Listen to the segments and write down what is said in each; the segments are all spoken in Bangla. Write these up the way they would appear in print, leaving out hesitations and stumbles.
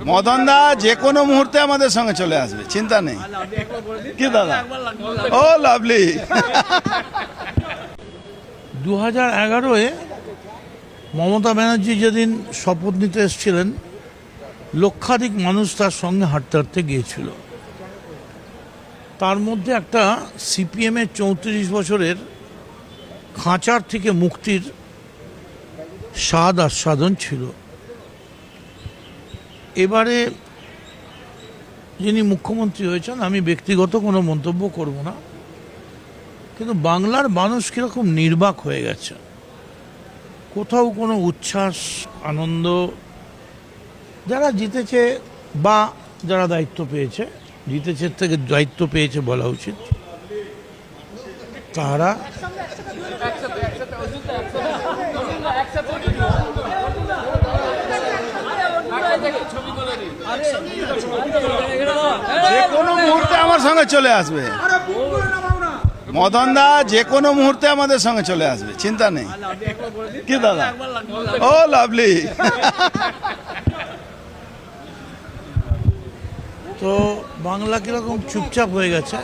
মদন দা যে কোনো মুহূর্তে আমাদের সঙ্গে চলে আসবে, চিন্তা নেই। কি দাদা? ও লাভলি। 2011-এ মমতা ব্যানার্জি যেদিন শপথ নিতে এসেছিলেন, লক্ষাধিক মানুষ তার সঙ্গে হাঁটতে হাঁটতে গিয়েছিল। তার মধ্যে একটা সিপিএমের 34 বছরের খাঁচার থেকে মুক্তির স্বাদ আস্বাদন ছিল। এবারে যিনি মুখ্যমন্ত্রী হয়েছেন, আমি ব্যক্তিগত কোনো মন্তব্য করব না, কিন্তু বাংলার মানুষ কীরকম নির্বাক হয়ে গেছে। কোথাও কোনো উচ্ছ্বাস আনন্দ, যারা জিতেছে বা যারা দায়িত্ব পেয়েছে, জিতেছে থেকে দায়িত্ব পেয়েছে বলা উচিত, তারা যে কোনো মুহূর্তে আমার সঙ্গে চলে আসবে। মদন দা যে কোনো মুহূর্তে আমাদের সঙ্গে চলে আসবে, চিন্তা নেই। কি দাদা? ও লাভলি। তো বাংলা কীরকম চুপচাপ হয়ে গেছে,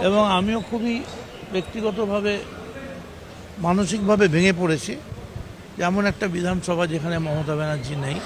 এবং আমিও খুবই ব্যক্তিগতভাবে মানসিকভাবে ভেঙে পড়েছি। যেমন একটা বিধানসভা যেখানে মমতা ব্যানার্জি নেই,